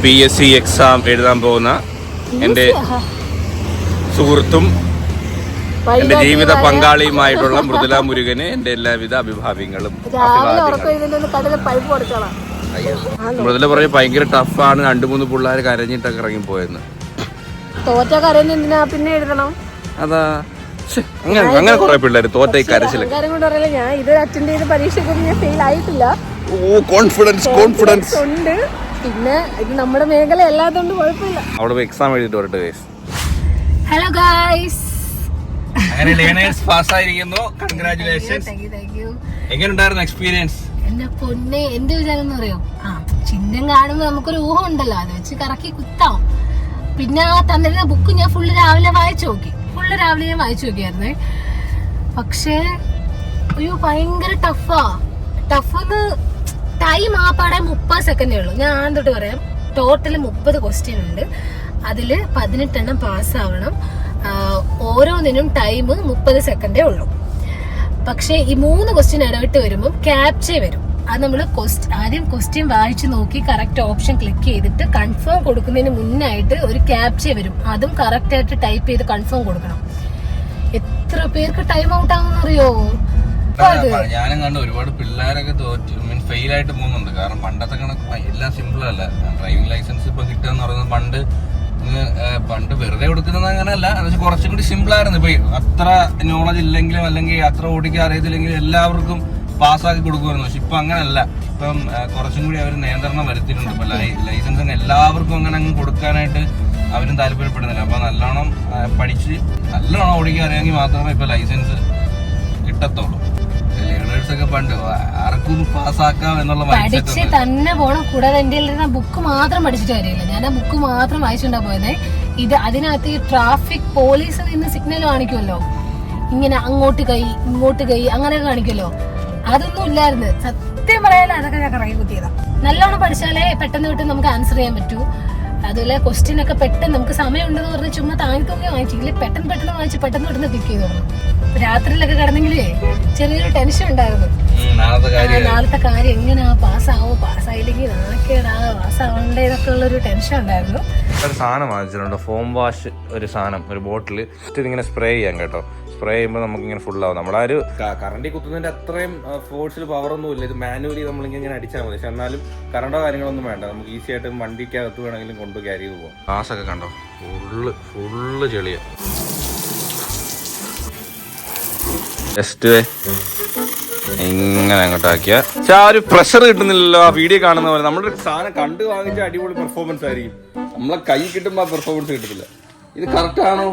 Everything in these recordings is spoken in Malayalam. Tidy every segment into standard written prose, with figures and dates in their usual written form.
PSC എക്സാം എഴുതാൻ പോകുന്ന എൻ്റെ സുഹൃത്തും എൻ്റെ ജീവിത പങ്കാളിയുമായിട്ടുള്ള മൃദുല മുരുകന് എൻ്റെ എല്ലാവിധ അഭിഭാവ്യങ്ങളും. മൃദുല പറഞ്ഞ് ഭയങ്കര ടഫാണ്, 2-3 പിള്ളേർ കരഞ്ഞിട്ടൊക്കെ ഇറങ്ങിപ്പോയെന്ന്. തോറ്റ കരഞ്ഞെന്തിനാ പിന്നെ എഴുതണം? അതാ അങ്ങനെ കുറെ പിള്ളേര് തോറ്റ കരച്ചില്ല. ഞാൻ ഇത് അറ്റൻഡ് ചെയ്ത് പരീക്ഷയ്ക്ക് ഞാൻ ഫെയിൽ ആയിട്ടില്ല. കോൺഫിഡൻസ് ഉണ്ട്. പിന്നെ ഇത് നമ്മുടെ മേഖല അല്ലാത്തതുകൊണ്ട് കുഴപ്പമില്ല. അവിടെ എക്സാം എഴുതിട്ട് വരട്ടെ ഗൈസ്. ഹലോ ഗൈസ്, അങ്ങനെ ലേണേഴ്സ് പാസ് ആയിരിക്കുന്നു. കൺഗ്രാറ്റുലേഷൻസ്. എങ്ങനെയുണ്ടായിരുന്നു എക്സ്പീരിയൻസ്? എന്റെ പൊന്നെ, എന്ത് വിചാരം അറിയോ? ചിഹ്നം കാണുമ്പോ നമുക്കൊരു ഊഹം ഉണ്ടല്ലോ, അത് വെച്ച് കറക്കി കുത്താം. പിന്നെ ആ തന്നിരുന്ന ബുക്ക് ഞാൻ ഫുള്ള് രാവിലെ വായിച്ചു നോക്കിയായിരുന്നേ. പക്ഷേ അയ്യോ ഭയങ്കര ടഫ്. ടൈം ആപ്പാടെ 30 സെക്കൻഡേ ഉള്ളൂ. ഞാൻ തൊട്ട് പറയാം, ടോട്ടല് 30 ക്വസ്റ്റ്യൻ ഉണ്ട്. അതില് 18 എണ്ണം പാസ്സാവണം. ഓരോന്നിനും ടൈം 30 സെക്കൻഡേ ഉള്ളൂ. പക്ഷെ ഈ 3 ക്വസ്റ്റ്യൻ ഇടവിട്ട് വരുമ്പോൾ ക്യാപ്ച വരും. അത് നമ്മൾ ആദ്യം ക്വസ്റ്റ്യൻ വായിച്ചു നോക്കി കറക്റ്റ് ഓപ്ഷൻ ക്ലിക്ക് ചെയ്തിട്ട് കൺഫേം കൊടുക്കുന്നതിന് മുന്നായിട്ട് ഒരു ക്യാപ്ച വരും. അതും കറക്റ്റ് ആയിട്ട് ടൈപ്പ് ചെയ്ത് കൺഫേം കൊടുക്കണം. എത്ര പേർക്ക് ടൈം ഔട്ട് ആവുമെന്ന് അറിയോ? ഞാനും കണ്ട് ഒരുപാട് പിള്ളേരൊക്കെ ഫെയിൽ ആയിട്ട് പോകുന്നുണ്ട്. കാരണം പണ്ടത്തെ കണക്ക് എല്ലാം സിമ്പിൾ അല്ല. ഡ്രൈവിംഗ് ലൈസൻസ് ഇപ്പൊ കിട്ടുക എന്ന് പറയുന്നത് പണ്ട് വെറുതെ കൊടുക്കുന്നത് അങ്ങനെയല്ല, അത് കുറച്ചും കൂടി സിമ്പിൾ ആയിരുന്നു. ഇപ്പൊ അത്ര നോളജ് ഇല്ലെങ്കിലും അല്ലെങ്കിൽ അത്ര ഓടിക്കാൻ അറിയത്തില്ലെങ്കിലും എല്ലാവർക്കും പാസ്സാക്കി കൊടുക്കുമായിരുന്നു. പക്ഷെ ഇപ്പൊ അങ്ങനല്ല. ഇപ്പം കുറച്ചും കൂടി അവർ നിയന്ത്രണം വരുത്തിയിട്ടുണ്ട്. ഇപ്പൊ ലൈസൻസ് എല്ലാവർക്കും അങ്ങനെ അങ്ങ് കൊടുക്കാനായിട്ട് അവരും താല്പര്യപ്പെടുന്നില്ല. അപ്പൊ നല്ലോണം പഠിച്ച് നല്ലോണം ഓടിക്കാൻ അറിയാമെങ്കിൽ മാത്രമേ ഇപ്പൊ ലൈസൻസ് കിട്ടത്തുള്ളൂ. ലേണേഴ്സൊക്കെ പണ്ട് ആർക്കും പാസ്സാക്കാം എന്നുള്ള പഠിച്ച് തന്നെ പോണം. കൂടാതെ എന്റെ ബുക്ക് മാത്രം പഠിച്ചിട്ട് കാര്യമില്ല. ഞാൻ ആ ബുക്ക് മാത്രം വായിച്ചുകൊണ്ടാ പോയത്. അതിനകത്ത് ഈ ട്രാഫിക് പോലീസ് നിന്ന് സിഗ്നൽ കാണിക്കുമല്ലോ, ഇങ്ങനെ അങ്ങോട്ട് കൈ ഇങ്ങോട്ട് കൈ അങ്ങനെയൊക്കെ കാണിക്കുമല്ലോ, അതൊന്നും ഇല്ലായിരുന്നു. സത്യം പറയാൻ അതൊക്കെ ഞാൻ കറങ്ങി കുത്തിയതാ. നല്ലോണം പഠിച്ചാലേ പെട്ടെന്ന് വിട്ട് നമുക്ക് ആൻസർ ചെയ്യാൻ പറ്റൂ. അതുപോലെ ക്വസ്റ്റ്യൻ ഒക്കെ പെട്ടെന്ന് നമുക്ക് സമയം ഉണ്ടെന്ന് പറഞ്ഞ് ചുമ്മാ താങ്ങി തൂങ്ങി വായിച്ചില്ലേ, പെട്ടെന്ന് വായിച്ച് പെട്ടെന്ന് ക്ലിക്ക് ചെയ്തു. രാത്രിയിലൊക്കെ കിടന്നെങ്കിലേ ചെറിയൊരു ടെൻഷൻ ഉണ്ടായിരുന്നു. നാളത്തെ കാര്യം എങ്ങനെയാ, പാസ്സായില്ലെങ്കിൽ നാണക്കേടാ, പാസ്സാവണ്ടേ എന്നൊക്കെ ഉള്ളൊരു ടെൻഷൻ ഉണ്ടായിരുന്നു. ഒരു സാധനം വാങ്ങിച്ചിട്ടുണ്ട്, ഫോം വാഷ്. ഒരു സാധനം, ഒരു ബോട്ടിൽ ഇങ്ങനെ സ്പ്രേ ചെയ്യാം കേട്ടോ. സ്പ്രേ ചെയ്യുമ്പോൾ നമുക്കിങ്ങനെ ഫുള്ളാവും. നമ്മളൊരു കറണ്ടിൽ കുത്തുന്നതിന്റെ അത്രയും ഫോഴ്സിൽ പവറൊന്നും ഇല്ല. ഇത് മാനുവലി നമ്മളിങ്ങനെ അടിച്ചാൽ മതി. പക്ഷെ എന്നാലും കറണ്ടോ കാര്യങ്ങളൊന്നും വേണ്ട. നമുക്ക് ഈസി ആയിട്ട് വണ്ടിക്കകത്ത് വേണമെങ്കിലും കൊണ്ട് ക്യാരി ചെയ്ത് പോകാം. ഗ്ലാസ്സൊക്കെ കണ്ടോ, ഫുള്ള് ചെളിയ. ജസ്റ്റ് ഇങ്ങനെ അങ്ങോട്ടാക്കിയ പക്ഷെ ആ ഒരു പ്രഷർ കിട്ടുന്നില്ലല്ലോ. ആ വീഡിയോ കാണുന്ന പോലെ നമ്മളൊരു സാധനം കണ്ട് വാങ്ങിച്ച അടിപൊളി പെർഫോമൻസ് ആയിരിക്കും. നമ്മളെ കൈ കിട്ടുമ്പോ ആ പെർഫോമൻസ് കിട്ടത്തില്ല. ഇത് കറക്റ്റ് ആണോ?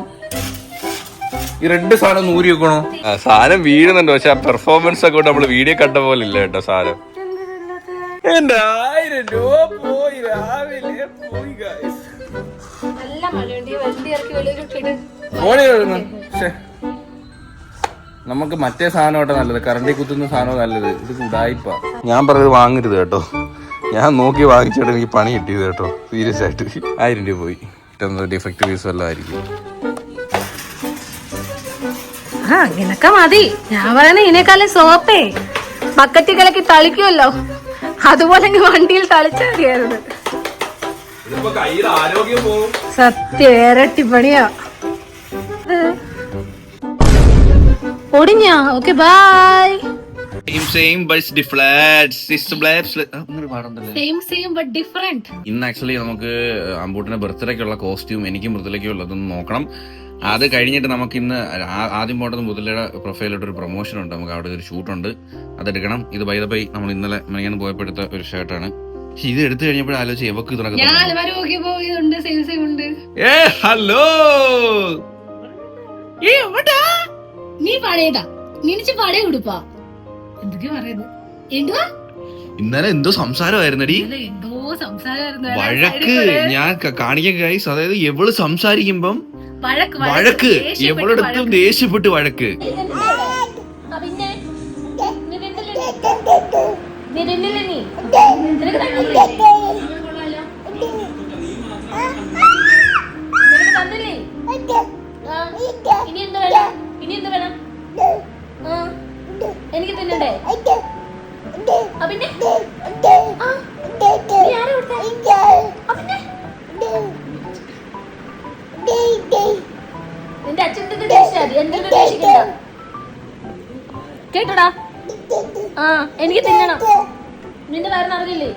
ഈ റെഡ് സാധനം നൂരി വെക്കണോ? സാധനം വീഴുന്നുണ്ട്, പക്ഷെ ആ പെർഫോമൻസ് ഒക്കെ നമ്മൾ വീഡിയോ കണ്ട പോലെ ഇല്ല കേട്ടോ. സാധനം എന്റെ 1000 രൂപ പോയി, രാവിലെ പോയി. നമുക്ക് മറ്റേ സാധനമായിട്ട് നല്ലത്, കറണ്ടി കുത്തുന്ന സാധനം നല്ലത്. ഇത് ഉടായിപ്പ. ഞാൻ പറഞ്ഞത് വാങ്ങരുത് കേട്ടോ. ഞാൻ നോക്കി വാങ്ങിച്ചിട്ട് എനിക്ക് പണി കിട്ടിയത് കേട്ടോ. സീരിയസ് ആയിട്ട് 1000 രൂപ പോയി. ഡിഫക്റ്റ് പീസ് വല്ലതും ആയിരിക്കും. ഇങ്ങനൊക്കെ മതി. ഞാൻ പറയുന്നത് ഇതിനേക്കാളും സോപ്പേ ബക്കറ്റ് കലക്കി തളിക്കുമല്ലോ, അതുപോലെ വണ്ടിയിൽ തളിച്ചാൽ മതിയായിരുന്നു. സത്യം ഇരട്ടിപ്പണിയാ. ഓടിഞ്ഞാ? Okay bye. ഇന്ന് ആക്ച്വലി നമുക്ക് അമ്പൂട്ടിന്റെ ബർത്ത്ഡേക്കുള്ള കോസ്റ്റ്യൂം എനിക്കും മൃദുലയ്ക്കും ഉള്ളതൊന്ന് നോക്കണം. അത് കഴിഞ്ഞിട്ട് നമുക്ക് ഇന്ന് ആദ്യം പോകേണ്ടത് മൃദുലയുടെ പ്രൊഫൈലിട്ട് ഒരു പ്രൊമോഷൻ ഉണ്ട്. നമുക്ക് അവിടെ ഒരു ഷൂട്ടുണ്ട്, അതെടുക്കണം. ഇത് ബൈ ദ ബൈ നമ്മൾ ഇന്നലെ മെനങ്ങാൻ പോയപ്പെടുത്ത ഒരു ഷർട്ടാണ്. ഇത് എടുത്തു കഴിഞ്ഞപ്പോൾ ആലോചിച്ച് എവക്ക് ഹലോ, നീ പഴയതാ, നിനിച്ച് പഴയ ഉടുപ്പാ. എന്തൊക്കെയാ പറയുന്നത്? എന്തുവാ ഇന്നലെ എന്തോ സംസാരമായിരുന്നടി, വഴക്ക്. ഞാൻ കാണിക്കാൻ ഗൈസ്, അതായത് എവള് സംസാരിക്കുമ്പം വഴക്ക്, എവളെടുത്തും ദേഷ്യപ്പെട്ട് വഴക്ക്. എനിക്ക് തിന്നണ്ടേ? പിന്നെ ആ എനിക്ക് തിന്നണം. നിന്റെ വയറ് അറിയില്ലേ?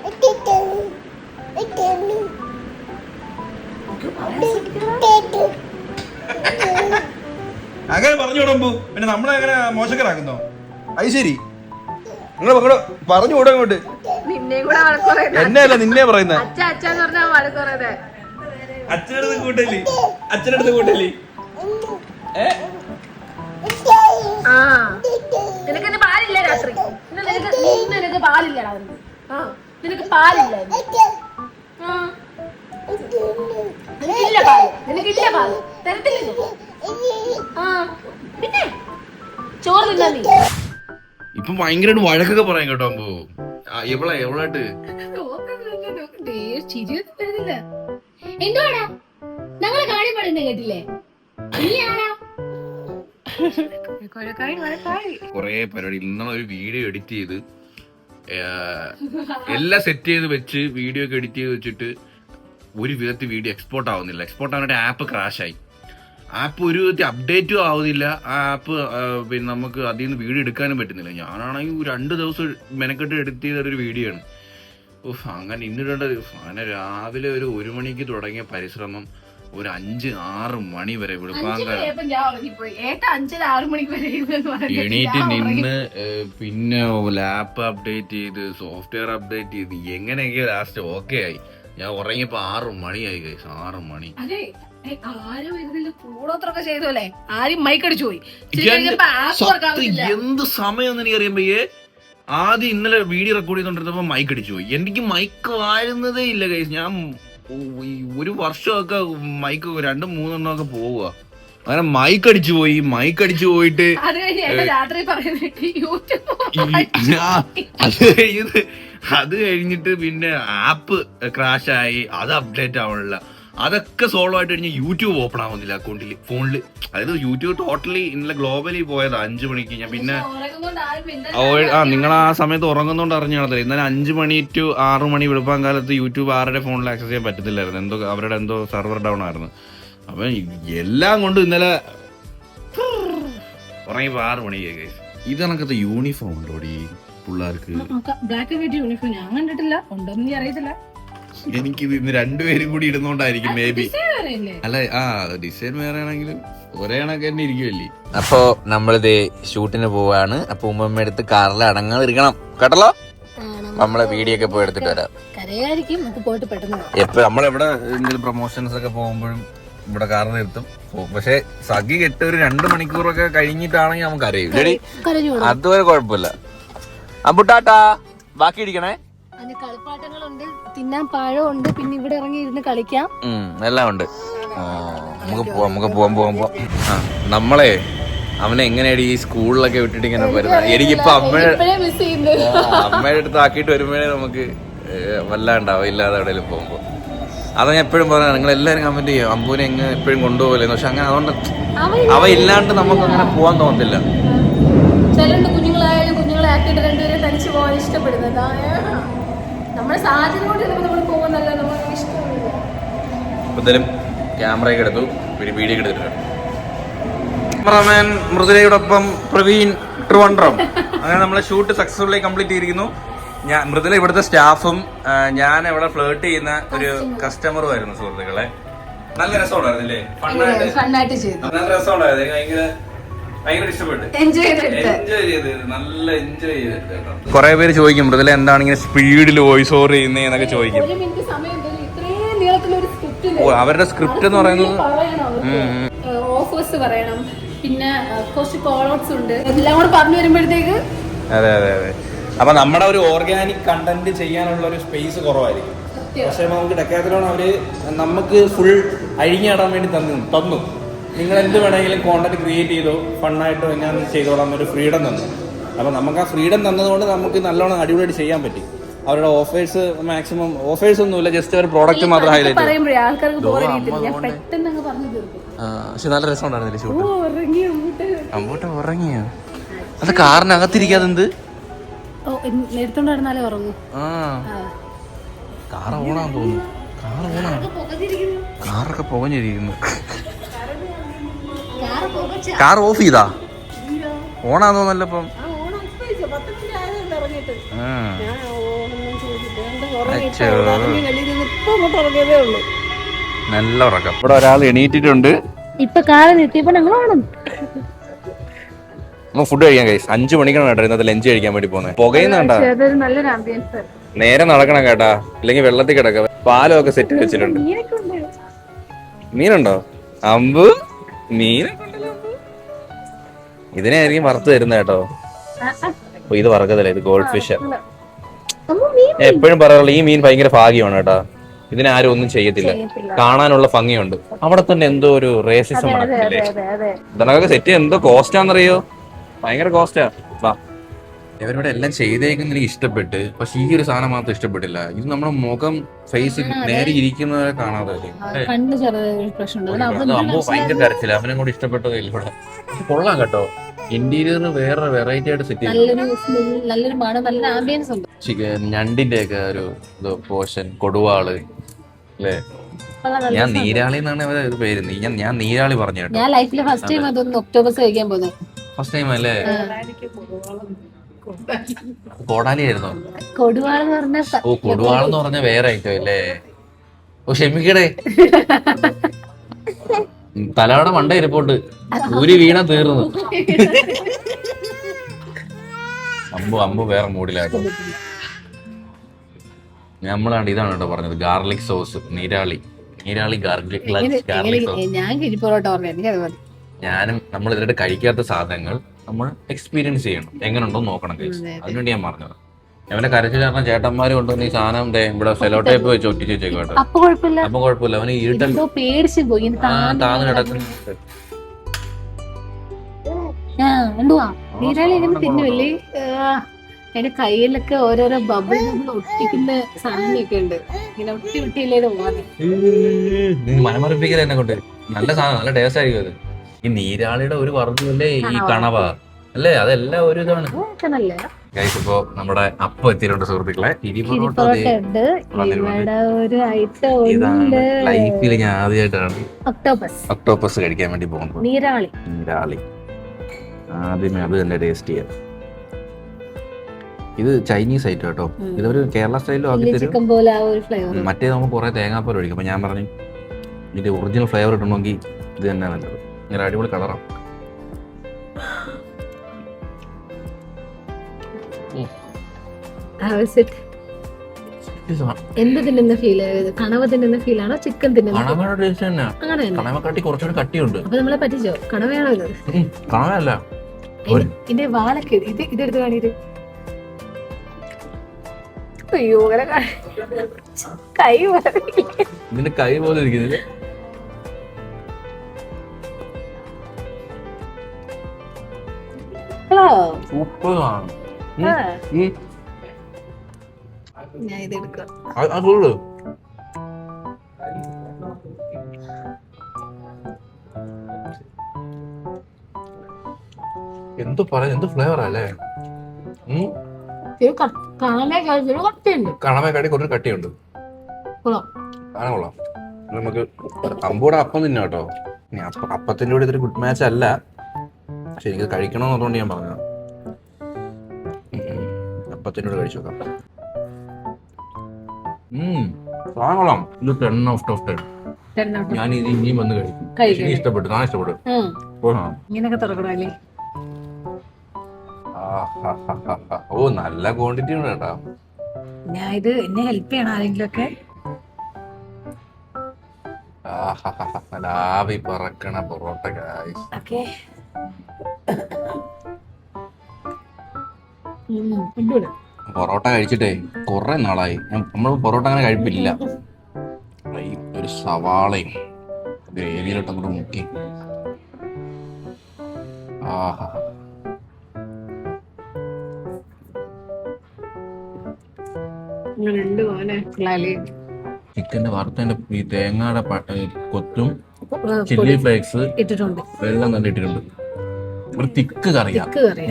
അങ്ങനെ പറഞ്ഞു വിടുമ്പോ പിന്നെ നമ്മളെ അങ്ങനെ മോശക്കാരാക്കുന്നോ? അത് ശരി, നിങ്ങൾ പറഞ്ഞു വിടാൻ ഇങ്ങോട്ട്. നിന്നെ കൂടെ വഴക്കുറയുന്നത് എന്നെ അല്ല നിന്നെ പറയുന്നത്. അച്ഛന്ന് പറഞ്ഞാ വഴക്കുറയുന്നത്. അച്ഛനടുത്ത് കൂട്ടല്ലേ, അച്ഛനടുത്ത് കൂട്ടല്ലേ. ആ നിനക്ക് പാലില്ല രാത്രി. നിനക്ക് പാലില്ലടാ. നിനക്ക് പാലില്ല. നിനക്കില്ല പാല്, നിനക്കില്ല പാല് തരത്തില്ല. ആ പിന്നെ ചോറ് തിന്നാ നീ. ഇപ്പൊ ഭയങ്കരമായിട്ട് വഴക്കൊക്കെ പറയാൻ കേട്ടോ. അമ്പോ എവളായിട്ട് എന്തുവാടാ ഞങ്ങളെ കാണി പാടുന്ന കേട്ടില്ലേ? കൊറേ പരിപാടി. ഇന്നലെ ഒരു വീഡിയോ എഡിറ്റ് ചെയ്ത് എല്ലാം സെറ്റ് ചെയ്ത് വെച്ച് വീഡിയോ ഒക്കെ എഡിറ്റ് ചെയ്ത് വെച്ചിട്ട് ഒരു വിധത്തിൽ വീഡിയോ എക്സ്പോർട്ട് ആവുന്നില്ല. എക്സ്പോർട്ട് ആവാനായിട്ട് ആപ്പ് ക്രാഷായി. ആപ്പ് ഒരു വിധത്തിൽ അപ്ഡേറ്റും ആവുന്നില്ല. ആ ആപ്പ് പിന്നെ നമുക്ക് അതിൽ നിന്ന് വീഡിയോ എടുക്കാനും പറ്റുന്നില്ല. ഞാനാണെങ്കിൽ 2 ദിവസം മെനക്കെട്ട് എഡിറ്റ് ചെയ്തൊരു വീഡിയോ ആണ്. അങ്ങനെ ഇന്നിടേണ്ടത്. അങ്ങനെ രാവിലെ ഒരു 1 മണിക്ക് തുടങ്ങിയ പരിശ്രമം ഒരു 5-6 മണി വരെ എണീറ്റ് നിന്ന് പിന്നെ ലാപ്പ് അപ്ഡേറ്റ് ചെയ്ത് സോഫ്റ്റ്വെയർ അപ്ഡേറ്റ് ചെയ്ത് എങ്ങനെയൊക്കെയോ ലാസ്റ്റ് ഓക്കെ ആയി. ഞാൻ ഉറങ്ങിയപ്പോ 6 മണിയായി. 6 മണി. എന്ത് സമയം എനിക്ക് അറിയാൻ പയ്യേ. ആദ്യം ഇന്നലെ വീഡിയോ റെക്കോർഡ് ചെയ്തോണ്ടിരുന്നപ്പോ മൈക്ക് അടിച്ചു പോയി. എനിക്ക് മൈക്ക് വാരുന്നതേ ഇല്ല ഗൈസ്. ഞാൻ 1 വർഷമൊക്കെ മൈക്ക് 2-3 ഒക്കെ പോവുക. അങ്ങനെ മൈക്ക് അടിച്ചു പോയിട്ട് അത് കഴിഞ്ഞിട്ട് പിന്നെ ആപ്പ് ക്രാഷ് ആയി. അത് അപ്ഡേറ്റ് ആവണില്ല. അതൊക്കെ സോൾവ് ആയിട്ട് കഴിഞ്ഞാൽ യൂട്യൂബ് ഓപ്പൺ ആവുന്നില്ല അക്കൗണ്ടിൽ, ഫോണിൽ. അതായത് യൂട്യൂബ് ടോട്ടലി ഇന്നലെ ഗ്ലോബലി പോയതാ 5 മണിക്ക്. ഞാൻ പിന്നെ നിങ്ങൾ ആ സമയത്ത് ഉറങ്ങുന്നോണ്ട് അറിഞ്ഞു കാണത്തില്ല. ഇന്നലെ 5 മണി to 6 മണി വെളുപ്പാൻ കാലത്ത് യൂട്യൂബ് ആരുടെ ഫോണിൽ ആക്സസ് ചെയ്യാൻ പറ്റത്തില്ലായിരുന്നു. അവരുടെ എന്തോ സെർവർ ഡൗൺ ആയിരുന്നു. അപ്പൊ എല്ലാം കൊണ്ട് ഇന്നലെ ഉറങ്ങിയപ്പോ 6 മണിയായി. ഇത് കണക്കത്തെ യൂണിഫോം ഉണ്ടോടി പിള്ളേർക്ക്? ബ്ലാക്ക് ആൻഡ് വൈറ്റ് യൂണിഫോം ഞാൻ കണ്ടിട്ടില്ല. ഉണ്ടോന്ന് അറിയത്തില്ല. എനിക്കിത് ഇന്ന് 2 പേരും കൂടി ഇടുന്നോണ്ടായിരിക്കും മേ ബി. അല്ല ഡിസൈൻ വേറെ ആണെങ്കിലും ഒരേ കണക്ക് തന്നെ ഇരിക്കുമല്ലേ. അപ്പൊ നമ്മളിത് ഷൂട്ടിന് പോവാണ്. അപ്പൊ ഉമ്മ എടുത്ത് കാറിൽ അടങ്ങാതിരിക്കണം കേട്ടല്ലോ. നമ്മളെ വീഡിയോ ഒക്കെ പോയി എടുത്തിട്ട് വരാം. എപ്പൊ നമ്മളെവിടെ എന്തെങ്കിലും പ്രൊമോഷൻസ് ഒക്കെ പോകുമ്പോഴും ഇവിടെ കാറിൽ നിർത്തും. പക്ഷെ സഖി കെട്ട് ഒരു 2 മണിക്കൂറൊക്കെ കഴിഞ്ഞിട്ടാണെങ്കിൽ നമുക്ക് അറിയും. അതുവരെ കുഴപ്പമില്ല. അമ്പുട്ടാട്ടാ ബാക്കി ഇരിക്കണേ. കളിപ്പാട്ടങ്ങളുണ്ട്, തിന്നാൻ പഴമുണ്ട്, പിന്നെ ഇവിടെ ഇറങ്ങി ഇരുന്ന് കളിക്കാം. എല്ലാം ഉണ്ട്. നമുക്ക് പോവാം. നമ്മളെ അവനെ എങ്ങനെയാണ് ഈ സ്കൂളിലൊക്കെ വിട്ടിട്ട് ഇങ്ങനെ വരുന്നത്? എനിക്കിപ്പോ അമ്മയുടെ അടുത്ത് ആക്കിയിട്ട് വരുമ്പോഴേ നമുക്ക് വല്ലാണ്ടാവും ഇല്ലാതെ എവിടെയെങ്കിലും പോകുമ്പോ. അതാ ഞാൻ എപ്പോഴും പറയാം, നിങ്ങൾ എല്ലാവരും കമന്റ് ചെയ്യും അമ്പൂനെ എങ്ങനെ എപ്പോഴും കൊണ്ടുപോകലെന്ന്. പക്ഷെ അങ്ങനെ അതുകൊണ്ട് അവ ഇല്ലാണ്ട് നമുക്ക് അങ്ങനെ പോവാൻ തോന്നത്തില്ല. ചിലണ്ട് കുഞ്ഞുങ്ങളെ ആക്കിയിട്ട് രണ്ടുപേരെ തനിച്ച് പോകാൻ ഇഷ്ടപ്പെടുന്നത്. നമ്മുടെ സാഹചര്യം കൊണ്ട് നമ്മൾ പോകുന്നല്ല, നമുക്ക് ഇഷ്ടമില്ല. എന്തായാലും ക്യാമറയൊക്കെ എടുത്തു, പിന്നെ വീഡിയോ ഒക്കെ എടുത്തിട്ടുണ്ട്. ക്യാമറമാൻ മൃദുലയോടൊപ്പം പ്രവീൺ ട്രിവാൻഡ്രം. അങ്ങനെ നമ്മളെ ഷൂട്ട് സക്സസ്ഫുള്ളി കംപ്ലീറ്റ് ചെയ്തിരിക്കുന്നു. മൃദുല ഇവിടുത്തെ സ്റ്റാഫും ഞാൻ ഇവിടെ ഫ്ലേർട്ട് ചെയ്യുന്ന ഒരു കസ്റ്റമറും ആയിരുന്നു സുഹൃത്തുക്കളെ. നല്ല രസമുണ്ടായിരുന്നില്ലേ? നല്ല രസമുണ്ടായിരുന്നു. ഭയങ്കര ഇഷ്ടപ്പെട്ടു. എൻജോയ് ചെയ്ത് നല്ല എൻജോയ് ചെയ്തിട്ട്. കുറെ പേര് ചോദിക്കും മൃദുല എന്താണ് ഇങ്ങനെ സ്പീഡിൽ വോയിസ് ഓവർ ചെയ്യുന്നതെന്നൊക്കെ ചോദിക്കും. അവരുടെ സ്ക്രിപ്റ്റ് എന്ന് പറയുന്നത് ഓഫേഴ്സ് പറയണം, പിന്നെ കുറച്ച് കോൾ ഔട്ട്സ് ഉണ്ട്, എല്ലാം കൂടെ പറഞ്ഞു വരുമ്പോഴത്തേക്ക്. അതെ. അപ്പൊ നമ്മുടെ ഒരു ഓർഗാനിക് കണ്ടന്റ് ചെയ്യാനുള്ള ഒരു സ്പേസ് കുറവായിരിക്കും. പക്ഷെ നമുക്ക് ഡെക്കാത്തലോൺ അവര് നമുക്ക് ഫുൾ അഴിഞ്ഞാടാൻ വേണ്ടി തന്നു. നിങ്ങൾ എന്ത് വേണമെങ്കിലും കോണ്ടന്റ് ക്രിയേറ്റ് ചെയ്തോ, ഫണ്ണായിട്ടോ ഞാൻ ചെയ്തോളാം ഒരു ഫ്രീഡം തന്നു. അപ്പൊ നമുക്ക് ആ ഫ്രീഡം തന്നതുകൊണ്ട് നമുക്ക് നല്ലോണം അടിപൊളിയായിട്ട് ചെയ്യാൻ പറ്റി. അവരുടെ ഓഫേഴ്സ് മാക്സിമം ഓഫേഴ്സ് ഒന്നുമില്ല, ജസ്റ്റ് ഒരു പ്രോഡക്റ്റ് മാത്രം ഹൈലൈറ്റ്. പക്ഷെ നല്ല രസം ഉണ്ടായിരുന്നില്ലേ ഷൂട്ട്? അങ്ങോട്ട് ഉറങ്ങിയോ? അത് കാറിനകത്തിരിക്കാതെന്ത് കാർ ഓണാന്ന് തോന്നുന്നു. കാറൊക്കെ പുകഞ്ഞിരിക്കുന്നു. കാർ ഓഫ് ചെയ്താ ഓണാന്ന് തോന്നല്ലോ. ഇപ്പം ഞാൻ ഓണൊന്നും ചെയ്തില്ല. വെളിയിൽ നിന്ന് ഇപ്പൊ അങ്ങോട്ട് ഇറങ്ങിയതേ ഉള്ളൂ. നല്ല ഉറക്കം. ഇവിടെ ഒരാൾ എണീറ്റിട്ടുണ്ട്. ഇപ്പൊ കാലം എത്തിയപ്പോ ഞങ്ങളാണ് ഫുഡ് കഴിക്കാൻ കഴിയും. 5 മണിക്കാണ് കേട്ടോ ഇന്നത്തെ ലഞ്ച് കഴിക്കാൻ വേണ്ടി പോകുന്നത്. പുകയുന്ന കണ്ടാ നല്ലൊരു ആംബിയൻസ്. നേരെ നടക്കണം കേട്ടാ, ഇല്ലെങ്കിൽ വെള്ളത്തിൽ കിടക്കാം. പാലം ഒക്കെ സെറ്റ് വെച്ചിട്ടുണ്ട്. മീനുണ്ടോ? അമ്പ് മീനൊക്കെ ഉണ്ടല്ലോ. ഇതിനായിരിക്കും വറുത്ത് തരുന്ന കേട്ടോ. ഇത് വറക്കതല്ല, ഇത് ഗോൾഡ് ഫിഷ്. എപ്പോഴും പറയാറുള്ള ഈ മീൻ ഭയങ്കര ഭാഗ്യമാണ് കേട്ടാ. ഇതിനാരും ഒന്നും ചെയ്യത്തില്ല, കാണാനുള്ള ഭംഗിയുണ്ട്. അവിടെ തന്നെ എന്തോ ഒരു റേസിസം നടക്കില്ലേ? ഇതിനൊക്കെ സെറ്റ് എന്തോ കോസ്റ്റാന്നറിയോ? ഭയങ്കര കോസ്റ്റാ. വാ, ഇവരിവിടെ എല്ലാം ചെയ്തേക്കുന്ന എനിക്ക് ഇഷ്ടപ്പെട്ട്. പക്ഷെ ഈ ഒരു സാധനം മാത്രം ഇഷ്ടപ്പെട്ടില്ല. ഇത് നമ്മുടെ മുഖം ഫേസ് നേരെ ഇരിക്കുന്നവരെ കാണാതെ അമ്മ ഭയങ്കര കരച്ചില്ല. അവനെ കൂടി ഇഷ്ടപ്പെട്ടതേ ഇല്ല. ഇവിടെ കൊള്ളാം കേട്ടോ. ഇന്റീരിയറിന് വേറെ വെറൈറ്റി ആയിട്ട് സെറ്റ് ചെയ്തു. ഞണ്ടിന്റെ ഒക്കെ ഒരു പോഷൻ, കൊടുവാള് അല്ലേ? ഞാൻ നീരാളി എന്നാണ് അവരെ ഇത് പേര്. ഞാൻ നീരാളി പറഞ്ഞു കേട്ടോ. ഞാൻ ലൈഫിലെ ഫസ്റ്റ് ടൈം അതൊന്ന് ഒക്ടോബസ് കഴിക്കാൻ പോകുന്നത്. ഫസ്റ്റ് ടൈം അല്ലേ? കോടാലി ആയിരുന്നു. കൊടുവാളെന്ന് പറഞ്ഞ ഓ, കൊടുവാളെന്ന് പറഞ്ഞ വേറെ ഐറ്റം അല്ലേ? ഓ, ക്ഷമിക്കടേ. തലയുടെ മണ്ട ഇരിപ്പുണ്ട്. ഊരി വീണ തീർന്നു. അമ്പു വേറെ മൂഡിലായിരുന്നു. നമ്മളാണ്ട് ഇതാണ് കേട്ടോ പറഞ്ഞത്, ഗാർലിക് സോസ്. നീരാളി ഗാർലിക് സോസ്. ഞാൻ കിഴിപ്പൊറോട്ട പറഞ്ഞു. ഞാനും നമ്മൾ ഇതിലായിട്ട് കഴിക്കാത്ത സാധനങ്ങൾ നമ്മൾ എക്സ്പീരിയൻസ് ചെയ്യണം. എങ്ങനെയുണ്ടോ നോക്കണം. അതിനുവേണ്ടി ഞാൻ പറഞ്ഞത്. അവനെ കരച്ചു കാരണം ചേട്ടന്മാര് കൊണ്ടുവന്ന് ഈ സാധനം ഇവിടെ സെലോ ടൈപ്പ് വെച്ച് ഒട്ടിച്ച് വെച്ചേക്കോട്ടെ. അപ്പൊ കുഴപ്പമില്ല. അവന് ഇരുട്ടല്ലോ പേടിച്ചു പോയി. താന്ന് കിടക്കുന്നു. നീരാളി ഇങ്ങനെ തിന്നുമല്ലേ? അതിന്റെ കയ്യിലൊക്കെ ഓരോരോ ബബിൾ ഒട്ടിക്കുന്ന സാധനമൊക്കെ ഉണ്ട്. ഇങ്ങനെ ഒട്ടിയില്ലേ പോകുന്നത്. മനമറിപ്പിക്കൽ എന്നെ കൊണ്ട്. നല്ല സാധനം, നല്ല ടേസ്റ്റ് ആയിരിക്കും അത്. ഈ നീരാളിയുടെ ഒരു വർഗ്ഗമല്ലേ ഈ കണവ അല്ലേ? അതെല്ലാം ഒരു ഇതാണ്. ഇപ്പോ നമ്മുടെ അപ്പം എത്തിയിട്ടുണ്ട് സുഹൃത്തുക്കളെ. ലൈഫിൽ ഞാൻ ആദ്യമായിട്ടാണ് ഒക്ടോപ്പസ് കഴിക്കാൻ വേണ്ടി പോകുന്നത്. നീരാളി ആദ്യമേ അത് തന്നെ ടേസ്റ്റ് ചെയ്യാം. ഇത് ചൈനീസ് ഐറ്റം കേട്ടോ. ഇതൊരു കേരള സ്റ്റൈലിലും ആക്കി തരും. മറ്റേ നമുക്ക് കുറെ തേങ്ങാപ്പാൽ ഒഴിക്കും. അപ്പൊ ഞാൻ പറഞ്ഞു ഇതിന്റെ ഒറിജിനൽ ഫ്ലേവർ ഇടണമെങ്കിൽ ഇത് തന്നെ നല്ലത്. ഇങ്ങനെ അടിപൊളി കളറാണ്. എന്ത് തിന്നുന്ന ഫീൽ? കണവ തിന്നുന്ന ഫീൽ ആണോ ചിക്കൻ തിന്നുന്ന? കണവയുടെ ടേസ്റ്റ് തന്നെ. കണവക്കാട്ടി കുറച്ചുകൂടി കട്ടിയുണ്ട്. അപ്പൊ നമ്മളെ പറ്റിച്ചോ? കണവയാണോ ഇത്? കണവയല്ല. ഇതിന്റെ വാലൊക്കെ ഇതെടുത്ത് കാണിട്ട്. അയ്യോ, കൈ ഇതിന്റെ കൈ പോലെ ഇരിക്കുന്നത്. സൂപ്പറാണ്. ഞാൻ ഇത് എടുക്കാം. എന്ത് പറയാ, എന്ത് ഫ്ലേവർ അല്ലേ? കണവക്കാട്ടി കുറച്ച് കട്ടിയുണ്ട്. കൊള്ളാം. നമുക്ക് അമ്പൂടെ അപ്പം തിന്നാ കേട്ടോ. അപ്പത്തിന്റെ കൂടെ ഇതൊരു ഗുഡ് മാച്ച് അല്ല, പക്ഷെ എനിക്ക് കഴിക്കണമെന്ന് പറഞ്ഞുകൊണ്ട് ഞാൻ പറഞ്ഞത്. അപ്പത്തിന്റെ കൂടെ കഴിച്ചു നോക്കാം. കൊള്ളാം. ഇത് 10 out of 10. ഞാൻ ഇത് ഇനിയും വന്ന് കഴിക്കും. ഇഷ്ടപ്പെട്ടു. ഞാൻ ഇഷ്ടപ്പെട്ടു. ഇങ്ങനെയൊക്കെ തുറക്കണല്ലേ? ഓ, നല്ല ക്വാണ്ടിറ്റി ഉണ്ട് കേട്ടോ. ഞാൻ ഇത് എന്നെ ഹെൽപ്പ് ചെയ്യണം ആരെങ്കിലും ഒക്കെ. ലാവി പറക്കണ പൊറോട്ട. പൊറോട്ട കഴിച്ചിട്ടേ കുറെ നാളായി. നമ്മൾ പൊറോട്ട അങ്ങനെ കഴിപ്പില്ല. ഒരു സവാളയും ഗ്രേവിയിലോട്ട് അങ്ങോട്ട് മുക്കി. ചിക്കന്റെ വറുത്തതിന്റെ ഈ തേങ്ങയുടെ കൊത്തും ചില്ലി ഫ്ലേക്സ് ഇട്ടിട്ടുണ്ട്, വെള്ളം തന്നെ ഇട്ടിട്ടുണ്ട്. ഒരു തിക്ക് കറിയാ.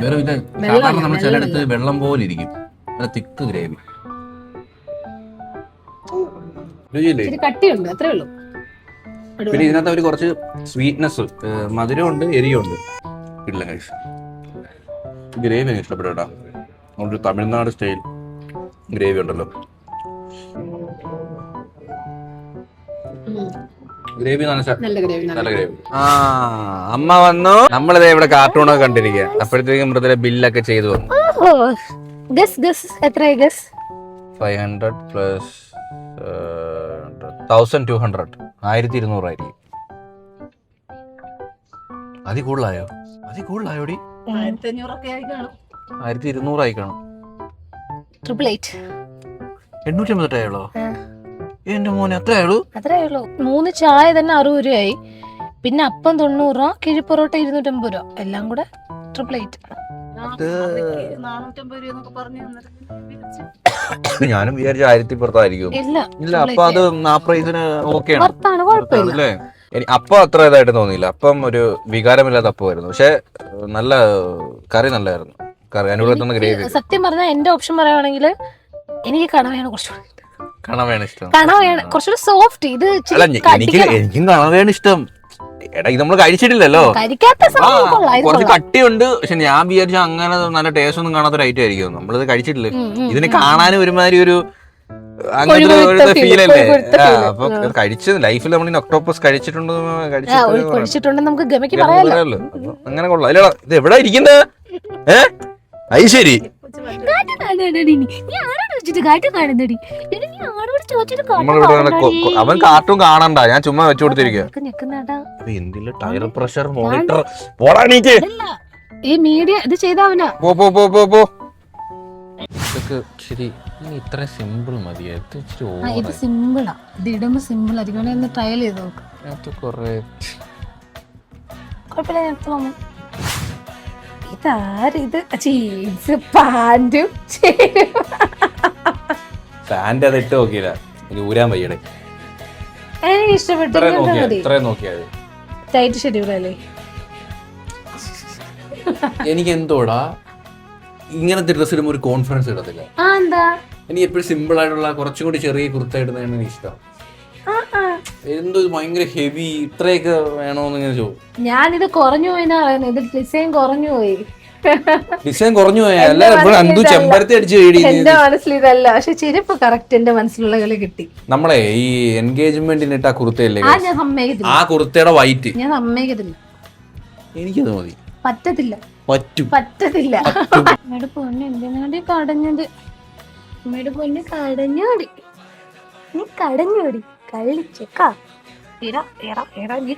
വേറെ ഇത് സാധാരണ നമ്മൾ ചിലയിടത്ത് വെള്ളം പോലെ ഇരിക്കും. തിക്ക് ഗ്രേവി. കട്ടിയുണ്ട്, അത്രേ ഉള്ളൂ. പിന്നെ ഇതിനകത്ത് ഒരു കുറച്ച് സ്വീറ്റ്നെസ്, മധുരമുണ്ട്, എരിയുണ്ട്. ഇല്ല, ഗ്രേവി എനിക്ക് ഇഷ്ടപ്പെട്ടു കേട്ടോ. തമിഴ്നാട് സ്റ്റൈൽ ഗ്രേവി ഉണ്ടല്ലോ. ഗ്രേവി നല്ല ഗ്രേവി. നല്ല ഗ്രേവി. ആ അമ്മ വന്നു. നമ്മളിതേ ഇവിടെ കാർട്ടൂണൊക്കെ കണ്ടിരിക്കുക. അപ്പോഴത്തേക്കും മൃദുല ബില്ലൊക്കെ ചെയ്തു വന്നു. എത്രയായി ഗസ്? 500 പ്ലസ് 1200 1200 ആയിരിക്കും. അതി കൂടുതലായോടി? 1200 ആയി കാണും. 888 ആയുള്ളോ? എന്റെ മോനെ അത്രയുള്ളൂ? 3 ചായ തന്നെ 60 രൂപയായി. പിന്നെ അപ്പം 90 രൂപ, കിഴിപ്പൊറോട്ട 250 രൂപ, എല്ലാം കൂടെ 888. ഞാനും വിചാരിച്ച 1000 പുറത്തായിരിക്കും. ഇല്ല, അപ്പൊ അത് ആ പ്രൈസിന് ഓക്കെയാണ്. അപ്പം അത്ര ഇതായിട്ട് തോന്നിയില്ല. അപ്പം ഒരു വികാരമില്ലാത്ത അപ്പമായിരുന്നു. പക്ഷെ നല്ല കറി നല്ലായിരുന്നു. കറി അനുകൂലത്തുന്ന ഗ്രേവി. സത്യം പറഞ്ഞാൽ എന്റെ ഓപ്ഷൻ പറയുവാണെങ്കിൽ എനിക്ക് കണവയാണ് കുറച്ചുകൂടി. കണവയാണ് ഇഷ്ടം. കണവയാണ് കുറച്ചുകൂടി സോഫ്റ്റ്. ഇത് എനിക്കും കണവയാണ് ഇഷ്ടം. എടാ ഇത് നമ്മൾ കഴിച്ചിട്ടില്ലല്ലോ. കുറച്ച് കട്ടിയുണ്ട്. പക്ഷെ ഞാൻ വിചാരിച്ച അങ്ങനെ നല്ല ടേസ്റ്റ് ഒന്നും കാണാത്ത ഒരു ഐറ്റം ആയിരിക്കും. നമ്മളിത് കഴിച്ചിട്ടില്ല. ഇതിന് കാണാനും ഒരുമാതിരി ഒരു അങ്ങനത്തെ ഫീലല്ലേ. അപ്പൊ കഴിച്ചത് ലൈഫിൽ നമ്മൾ ഒക്ടോപ്പസ് കഴിച്ചിട്ടുണ്ടെന്ന് നമുക്ക് ഗമയ്ക്ക് പറയാലോ. അങ്ങനെ കൊള്ളാം. ഇല്ല ഇത് എവിടെ ഇരിക്കുന്നത്? അത് ശരി. അവൻ കാർട്ടൂൺ കാണണ്ട, ഞാൻ ചുമ്മാ വെച്ചു കൊടുത്തിരിക്കുക. എന്തില്ല ടയർ പ്രഷർ മോണിറ്റർ പോടാണീക്ക്. ഈ മീഡിയ ഇത് ചെയ്തവനാ. പോ ശരി. ഇത്ര സിമ്പിൾ മതി. ഇത് സിമ്പിളാ. ഇത് ഇടുമ്പോ സിമ്പിൾ ആയിരിക്കും. ഒന്ന് ട്രയൽ ചെയ്ത് നോക്ക്. കുഴപ്പമില്ല. ഇതാരിത്? ജീൻസ് പാന്റും പാന്റ് അത് ഇട്ട് നോക്കിയില്ല. ഊരാൻ വയ്യടെ. എനിക്ക് ഇഷ്ടപ്പെട്ടു. ടൈറ്റ് ഷെഡ്യൂളല്ലേ? എനിക്ക് എന്തോടാ ഇങ്ങനത്തെ ഡ്രസ് ഇടുമ്പോൾ ഒരു കോൺഫിഡൻസ് കിട്ടത്തില്ല. എനിക്ക് എപ്പോഴും സിമ്പിൾ ആയിട്ടുള്ള കുറച്ചും കൂടി ചെറിയ കുർത്ത ഇടുന്നതാണ് എനിക്ക് ഇഷ്ടം. എന്തോ ഭയങ്കര ഹെവി ഇത്രയൊക്കെ വേണോന്ന് ഇങ്ങനെ ചോദിച്ചു. ഞാനിത് കുറഞ്ഞു പോയിന്നാ പറയുന്നത്. ഇത് ഡിസൈൻ കുറഞ്ഞു പോയി. ചെമ്പരത്തി അടിച്ച് എന്റെ മനസ്സിൽ ഇതല്ല. പക്ഷെ ചെരുപ്പ് കറക്റ്റ് എന്റെ മനസ്സിലുള്ള കളി കിട്ടി. നമ്മളെ ഈ എൻഗേജ്മെന്റിന് ഇട്ട കുർത്തയല്ലേ, ഞാൻ സമ്മതിക്കത്തില്ല. ആ കുർത്തയുടെ വൈറ്റ് ഞാൻ സമ്മതിക്കത്തില്ല. എനിക്കത് മതി. പറ്റത്തില്ല. അമ്മയുടെ പൊന്ന് എന്തിനാടി കടഞ്ഞത്? അമ്മയുടെ പൊന്ന് കടഞ്ഞോടി. നീ കടഞ്ഞോടി കളിച്ചേക്കാ. നീ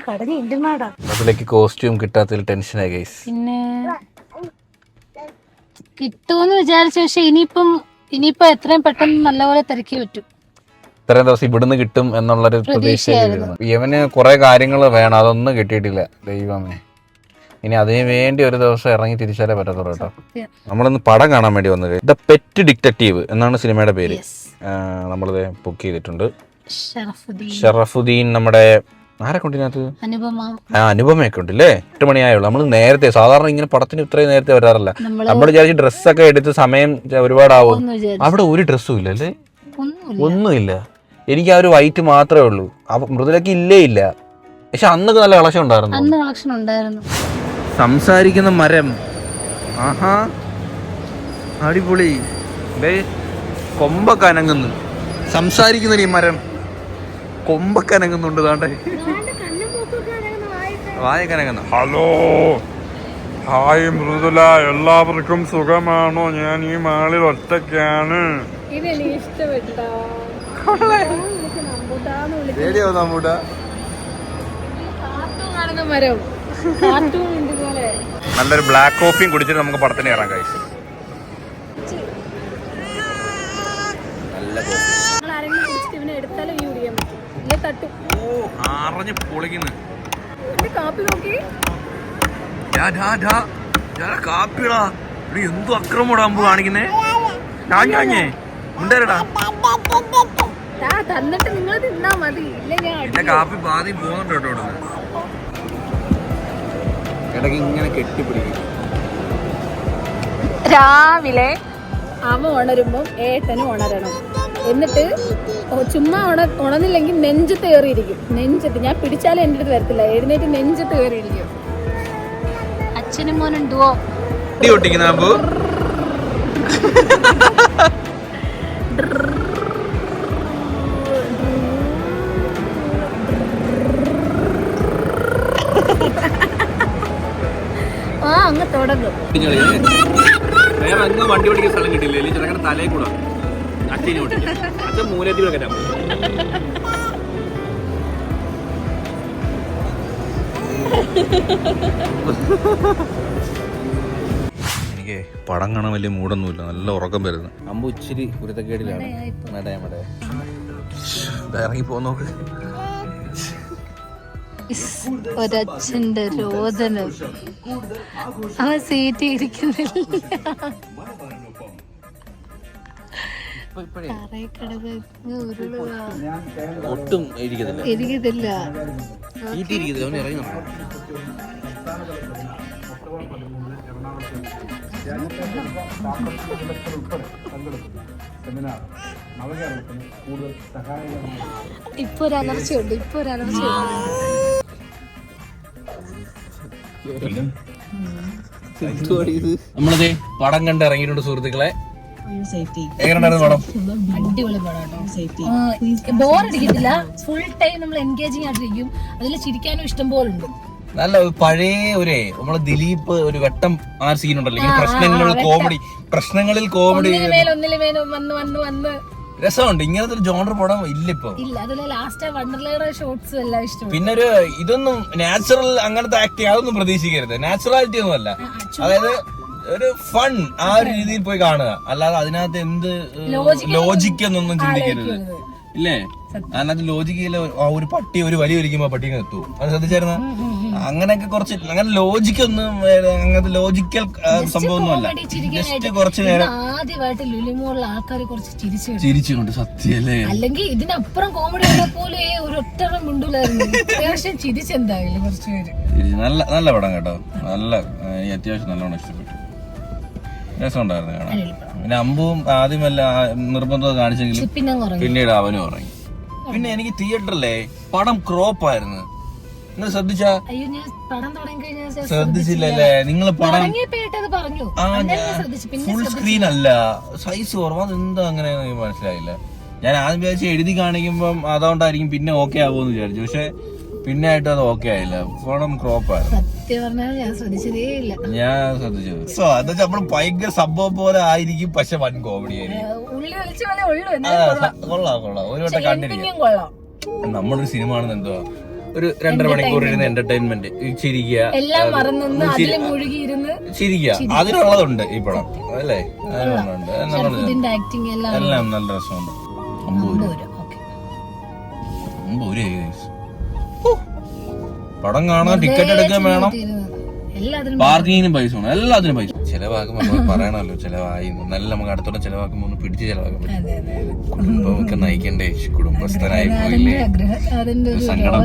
കടഞ്ഞ എന്തിനാടാ? കോസ്റ്റ്യൂം കിട്ടാത്തതിൽ ടെൻഷനായി ഗൈസ്. പിന്നെ കിട്ടുമെന്ന് വിചാരിച്ചു. പക്ഷെ ഇനിയിപ്പോ എത്രയും പെട്ടെന്ന് നല്ലപോലെ തിരക്കി പറ്റും. ഇത്രയും ദിവസം ഇവിടുന്ന് കിട്ടും എന്നുള്ളൊരു പ്രതീക്ഷയായിരുന്നു. ഇവന് കുറെ കാര്യങ്ങൾ വേണം, അതൊന്നും കിട്ടിയിട്ടില്ല. ദൈവമേ, ഇനി അതിന് വേണ്ടി ഒരു ദിവസം ഇറങ്ങി തിരിച്ചാലേ പറ്റത്തുള്ളൂ കേട്ടോ. നമ്മളിന്ന് പടം കാണാൻ വേണ്ടി വന്നത് ദ പെറ്റ് ഡിറ്റക്റ്റീവ് എന്നാണ് സിനിമയുടെ പേര്. നമ്മളിത് ബുക്ക് ചെയ്തിട്ടുണ്ട്. ഷറഫുദ്ദീൻ, നമ്മുടെ ആരെ കൊണ്ടിനകത്ത് അനുപമയൊക്കെ ഉണ്ടല്ലേ. 8 മണിയായുള്ളൂ. നമ്മൾ നേരത്തെ സാധാരണ ഇങ്ങനെ പടത്തിന് ഇത്രയും നേരത്തെ വരാറില്ല. നമ്മൾ വിചാരിച്ച് ഡ്രസ്സൊക്കെ എടുത്ത് സമയം ഒരുപാടാവും. അവിടെ ഒരു ഡ്രസ്സും ഇല്ല അല്ലേ? ഒന്നുമില്ല. എനിക്ക് ആ ഒരു വൈറ്റ് മാത്രമേ ഉള്ളൂ. അപ്പൊ മൃദുലക്ക് ഇല്ല. പക്ഷെ അന്നൊക്കെ നല്ല കളക്ഷൻ ഉണ്ടായിരുന്നു. സംസാരിക്കുന്ന മരം. ആഹാ അടിപൊളി. കൊമ്പൊക്കെ അനങ്ങുന്നു. സംസാരിക്കുന്ന ഈ മരം കൊമ്പൊക്കെ അനങ്ങുന്നുണ്ട്. താണ്ടെ വായൊക്കെ അനങ്ങുന്നു. ഹലോ, ഹായ് മൃദുല, എല്ലാവർക്കും സുഖമാണോ? ഞാൻ ഈ മാളിൽ ഒറ്റയ്ക്കാണ്. നല്ലൊരു ബ്ലാക്ക് കോഫിയും കുടിച്ചിട്ട് നമുക്ക് പടത്തിന് കയറാൻ കഴിച്ചു. കാപ്പിടാ എന്തു അക്രമോടാകുമ്പോ കാണിക്കുന്നേ. ഞാഞ്ഞേ ഉണ്ടാരടാ. കാപ്പി പാതി പോകുന്നുണ്ട് കേട്ടോ. ഇടയ്ക്ക് ഇങ്ങനെ കെട്ടിപ്പിടിക്കും. രാവിലെ അവ ഉണരുമ്പം ഏട്ടനും ഉണരണം. എന്നിട്ട് ചുമ്മാ ഉണർന്നില്ലെങ്കിൽ നെഞ്ചത്ത് കയറിയിരിക്കും. നെഞ്ചത്ത് ഞാൻ പിടിച്ചാലും എൻ്റെ അടുത്ത് വരത്തില്ല. എഴുന്നേറ്റ് നെഞ്ചത്ത് കയറിയിരിക്കും. അച്ഛനും മോനുണ്ടോ? ആ അങ്ങ് തുടങ്ങും. വേറെ അങ്ങ് വണ്ടി ഓടിക്കാൻ സ്ഥലം കിട്ടില്ല, ചെറുക്കനെ തലയിൽ കൂടെ അച്ഛനെ ഓടിക്കും, അച്ഛൻ മൂലത്തിൽ വെക്കാം. എനിക്ക് പടം കാണാൻ വലിയ മൂടൊന്നുമില്ല, നല്ല ഉറക്കം വരുന്നു. അമ്പു ഇച്ചിരി കുരുത്തക്കേടിലാണ്. ഇറങ്ങി പോന്നോക്ക്. ഒരച്ഛന്റെ രോദനം, അവൻ സീറ്റ് ഇരിക്കുന്നില്ല. ഒട്ടും ഇരിക്കത്തില്ല. ഇരിക്കത്തില്ല. ഇറങ്ങി ഇപ്പൊ ഒരു അലർച്ചയുണ്ട്, ഇപ്പൊ ഒരു അലർച്ചയുണ്ട്. നമ്മളതേ പടം കണ്ട് ഇറങ്ങിയിട്ടുണ്ട് സുഹൃത്തുക്കളെ. എങ്ങനെയുണ്ടായിരുന്നു പടം? അടിപൊളി പടം. ബോറടിക്കത്തില്ല, ഫുൾ ടൈം നമ്മൾ എൻഗേജിങ് ആയിട്ടിരിക്കും. അതിൽ ചിരിക്കാനും ഇഷ്ടം പോലെ ഉണ്ട്. നല്ല പഴയ നമ്മളെ ദിലീപ് ഒരു വെട്ടം ആ സീൻ ഉണ്ടല്ലോ, പ്രശ്നങ്ങളിൽ കോമഡി വന്ന് രസമുണ്ട്. ഇങ്ങനത്തെ ഒരു ജോണർ പടം ഇല്ല ഇപ്പൊ. പിന്നെ ഒരു ഇതൊന്നും നാച്ചുറൽ അങ്ങനത്തെ ആക്ടിങ് അതൊന്നും പ്രതീക്ഷിക്കരുത്. നാച്ചുറാലിറ്റി ഒന്നും അല്ല, അതായത് ഒരു ഫൺ ആ ഒരു രീതിയിൽ പോയി കാണുക, അല്ലാതെ അതിനകത്ത് എന്ത് ലോജിക്കൊന്നും ചിന്തിക്കരുത്. ഇല്ലേ, അതിനകത്ത് ലോജിക്കില്ല. ഒരു പട്ടി ഒരു വലി ഒരിക്കുമ്പോ പട്ടിനെ എത്തും, അത് ശ്രദ്ധിച്ചായിരുന്ന? അങ്ങനെയൊക്കെ കുറച്ച് അങ്ങനെ ലോജിക്കൊന്നും അങ്ങനത്തെ ലോജിക്കൽ സംഭവമൊന്നും അല്ല. ജസ്റ്റ് കുറച്ച് നേരം ആദ്യമായിട്ട് ലുലുമോളിൽ ആൾക്കാർ കുറച്ച് ചിരിച്ചുകൊണ്ട് സത്യല്ലേ, അല്ലെങ്കിൽ ഇതിനപ്പുറം കോമഡി പോലെ ഒരൊറ്റ മിണ്ടൂലായിരുന്നു. അത്യാവശ്യം ചിരിച്ചെന്തായാലും കുറച്ച് പേര്. നല്ല നല്ല പടം കേട്ടോ, നല്ല അത്യാവശ്യം നല്ലോണം ഇഷ്ടപ്പെട്ടു, രസമുണ്ടായിരുന്നു കാണാൻ. പിന്നെ അമ്പും ആദ്യമല്ല നിർബന്ധം കാണിച്ചെങ്കിലും പിന്നീട് അവനും ഉറങ്ങി. പിന്നെ എനിക്ക് തിയേറ്ററിലെ പടം ക്രോപ്പായിരുന്നു. നിങ്ങൾ ശ്രദ്ധിച്ചാ? ശ്രദ്ധിച്ചില്ലല്ലേ നിങ്ങൾ? പടം ഫുൾ സ്ക്രീൻ അല്ല, സൈസ് കുറവ്. അതെന്താ അങ്ങനെ മനസ്സിലായില്ല. ഞാൻ ആദ്യം വിചാരിച്ച് എഴുതി കാണിക്കുമ്പം അതുകൊണ്ടായിരിക്കും പിന്നെ ഓക്കെ ആവുമെന്ന് വിചാരിച്ചു, പക്ഷെ പിന്നെ ആയിട്ട് അത് ഓക്കെ ആയില്ല. പടം ക്രോപ്പായിരുന്നു. ഞാൻ ശ്രദ്ധിച്ചത്. സോ അത് നമ്മൾ ഭയങ്കര സംഭവം പോലെ ആയിരിക്കും, പക്ഷെ വൻ കോമഡി ആയിരിക്കും. കൊള്ളാം ഒരു വട്ടം കണ്ടിരിക്കും. നമ്മളൊരു സിനിമ ആണെന്ന് എന്തുവാ ഒരു 2.5 മണിക്കൂർ ഇരുന്ന് എന്റർടൈൻമെന്റ്, ചിരിക്കുക, ചിരിക്കുക, അതിനുള്ളതുണ്ട് ഈ പടം അല്ലേ? അതിനുള്ളുണ്ട്, എല്ലാം നല്ല രസമുണ്ട്. 50 പടം കാണാൻ ടിക്കറ്റ് എടുക്കാൻ വേണം, പാർക്കിങ്ങിനും പൈസ വേണം, എല്ലാത്തിനും പൈസ. ചെലവാക്കുമ്പോ നമ്മൾ പറയണല്ലോ ചെലവായി. നല്ല നമുക്ക് അടുത്തോടെ ചെലവാക്കുമ്പോ ഒന്ന് പിടിച്ച് ചെലവാക്കാൻ പറ്റും. കുടുംബമൊക്കെ നയിക്കണ്ടേ, കുടുംബസ്ഥനായി പോയില്ലേ, സങ്കടം.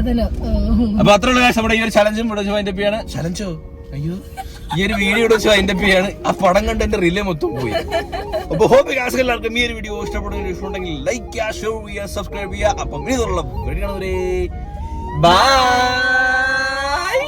അപ്പൊ അത്രയുള്ള കാര്യം നമ്മുടെ ഈ ഒരു ചലഞ്ചും ഇവിടെ അതിന്റെ പിയാണ്. ചലഞ്ചോ അയ്യോ, ഈ ഒരു വീഡിയോ ഇവിടെ അതിന്റെ പിയാണ്. ആ പടം കണ്ട് എന്റെ റിലേ മൊത്തം പോയി. അപ്പൊ ഹോപ്പ് എല്ലാവർക്കും ഈ ഒരു വീഡിയോ ഇഷ്ടപ്പെടുന്ന ഇഷ്ടമുണ്ടെങ്കിൽ ലൈക്ക് ചെയ്യുക, ഷെയർ ചെയ്യുക, സബ്സ്ക്രൈബ് ചെയ്യുക. അപ്പം ഇതുള്ള ബൈ.